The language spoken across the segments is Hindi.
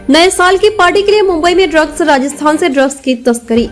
नए साल की पार्टी के लिए मुंबई में ड्रग्स, राजस्थान से ड्रग्स की तस्करी।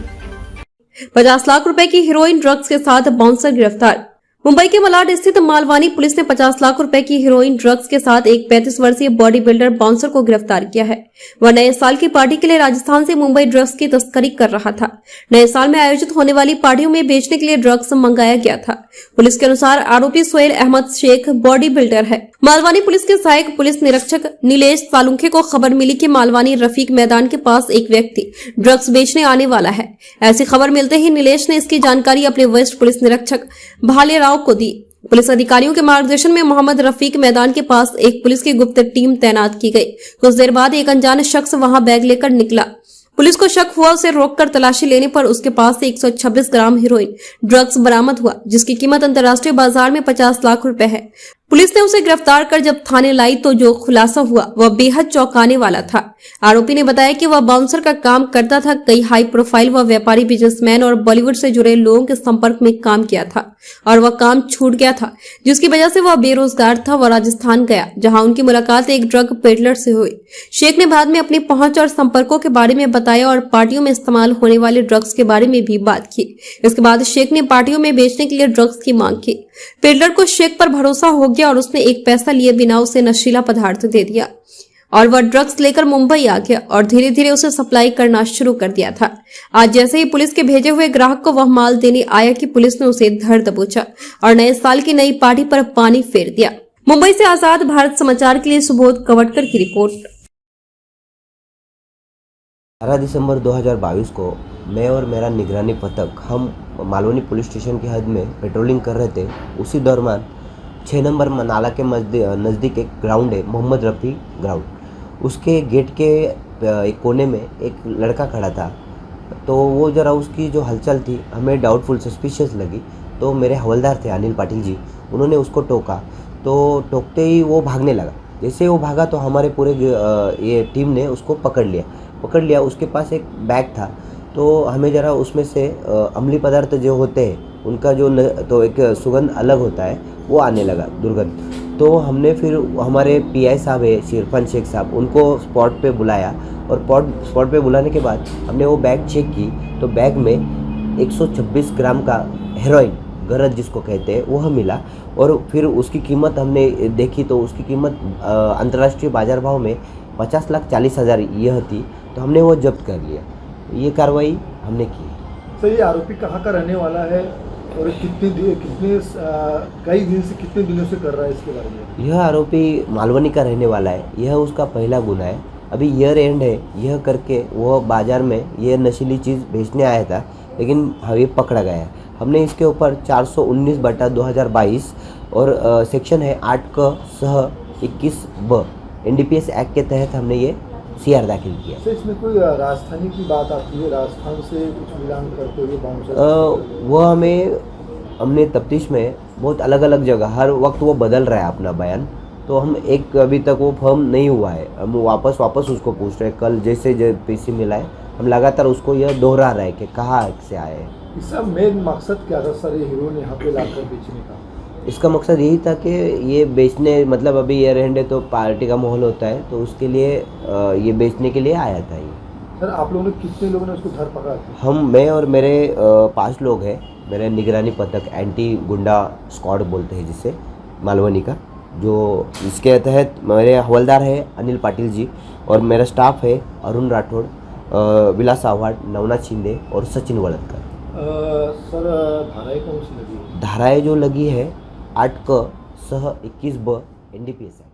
50 लाख रुपए की हीरोइन ड्रग्स के साथ बाउंसर गिरफ्तार। मुंबई के मलाड स्थित मालवानी पुलिस ने 50 लाख रुपए की हीरोइन ड्रग्स के साथ एक 35 वर्षीय बॉडी बिल्डर बाउंसर को गिरफ्तार किया है। वह नए साल की पार्टी के लिए राजस्थान से मुंबई ड्रग्स की तस्करी कर रहा था। नए साल में आयोजित होने वाली पार्टियों में बेचने के लिए ड्रग्स मंगाया गया था। पुलिस के अनुसार आरोपी सोहेल अहमद शेख बॉडी बिल्डर है। मालवानी पुलिस के सहायक पुलिस निरीक्षक नीलेश सालुंखे को खबर मिली कि मालवानी रफीक मैदान के पास एक व्यक्ति ड्रग्स बेचने आने वाला है। ऐसी खबर मिलते ही नीलेश ने इसकी जानकारी अपने वरिष्ठ पुलिस निरीक्षक भालेराव को दी। पुलिस अधिकारियों के मार्गदर्शन में मोहम्मद रफीक मैदान के पास एक पुलिस की गुप्त टीम तैनात की गई। कुछ देर बाद एक अनजान शख्स वहां बैग लेकर निकला। पुलिस को शक हुआ, उसे रोककर तलाशी लेने पर उसके पास से 126 ग्राम हीरोइन ड्रग्स बरामद हुआ, जिसकी कीमत अंतर्राष्ट्रीय बाजार में 50 लाख रुपए है। पुलिस ने उसे गिरफ्तार कर जब थाने लाई तो जो खुलासा हुआ वह बेहद चौंकाने वाला था। आरोपी ने बताया कि वह बाउंसर का काम करता था। कई हाई प्रोफाइल व व्यापारी, बिजनेसमैन और बॉलीवुड से जुड़े लोगों के संपर्क में काम किया था और वह काम छूट गया था, जिसकी वजह से वह बेरोजगार था। वह राजस्थान गया, जहां उनकी मुलाकात एक ड्रग पेडलर से हुई। शेख ने बाद में अपनी पहुंच और संपर्कों के बारे में बताया और पार्टियों में इस्तेमाल होने वाले ड्रग्स के बारे में भी बात की। इसके बाद शेख ने पार्टियों में बेचने के लिए ड्रग्स की मांग की। पेडलर को शेख पर भरोसा हो गया और उसने एक पैसा लिए बिना उसे नशीला पदार्थ दे दिया और वह ड्रग्स लेकर मुंबई आ गया और धीरे धीरे उसे सप्लाई करना शुरू कर दिया था। आज जैसे ही पुलिस के भेजे हुए ग्राहक को वह माल देने आया कि पुलिस ने उसे धर दबोचा और नए साल की नई पार्टी पर पानी फेर दिया। मुंबई से आजाद भारत समाचार के लिए सुबोध कवटकर की रिपोर्ट। 12 दिसंबर 2022 को मैं और मेरा निगरानी पथक हम मालवनी पुलिस स्टेशन की हद में पेट्रोलिंग कर रहे थे। उसी दौरान 6 नंबर नाला के नज़दीक एक ग्राउंड है, मोहम्मद रफ़ी ग्राउंड। उसके गेट के एक कोने में एक लड़का खड़ा था। तो वो ज़रा उसकी जो हलचल थी हमें डाउटफुल, सस्पिशियस लगी। तो मेरे हवलदार थे अनिल पाटिल जी, उन्होंने उसको टोका। तो टोकते ही वो भागने लगा। जैसे वो भागा तो हमारे पूरे ये टीम ने उसको पकड़ लिया। उसके पास एक बैग था, तो हमें ज़रा उसमें से अम्लीय पदार्थ जो होते हैं उनका तो एक सुगंध अलग होता है, वो आने लगा, दुर्गंध। तो हमने फिर हमारे पीआई साहब है शिरफान शेख साहब, उनको स्पॉट पे बुलाया और स्पॉट पे बुलाने के बाद हमने वो बैग चेक की तो बैग में 126 ग्राम का हेरोइन, गरज जिसको कहते हैं, वह मिला। और फिर उसकी कीमत हमने देखी तो उसकी कीमत अंतर्राष्ट्रीय बाजार भाव में 50,40,000 यह थी। तो हमने वो जब्त कर लिया। ये कार्रवाई हमने की। सर, ये आरोपी कहाँ का रहने वाला है और कितने दिनों से कर रहा है, इसके बारे में? यह आरोपी मालवनी का रहने वाला है। यह उसका पहला गुना है। अभी ईयर एंड है, यह करके वह बाजार में यह नशीली चीज़ बेचने आया था, लेकिन ये पकड़ा गया है। हमने इसके ऊपर 419/2022 और सेक्शन है 8(क)(21)(ब) NDPS एक्ट के तहत हमने ये CR दाखिल किया। सर, इसमें कोई राजस्थानी की बात आती है, राजस्थान से कुछ बिलोंग करते हुए बाउंसर? वह हमने तफ्तीश में बहुत अलग अलग जगह हर वक्त वो बदल रहा है अपना बयान। तो हम अभी तक वो फर्म नहीं हुआ है। हम वापस उसको पूछ रहे हैं। कल जैसे PC मिला है, हम लगातार उसको यह दोहरा रहे हैं कि कहाँ से आए हैं। इसका मेन मकसद क्या था सर, ये हीरोइन यहाँ पे लाकर बेचने का? इसका मकसद यही था कि ये बेचने, मतलब अभी ईयर एंड है तो पार्टी का माहौल होता है, तो उसके लिए ये बेचने के लिए आया था ये। सर, आप लोगों ने कितने लोगों ने उसको धर पकड़ा? मैं और मेरे 5 लोग हैं। मेरे निगरानी पथक एंटी गुंडा स्क्वाड बोलते हैं जिसे, मालवनी का, जो इसके तहत मेरे हवलदार है अनिल पाटिल जी और मेरा स्टाफ है अरुण राठौड़, विलास आव्हाड, नवनाथ शिंदे और सचिन वड़दकर। सर, धाराएं कौन सी लगी? धाराएं जो लगी है 8(क)(21)(ब) NDPS है।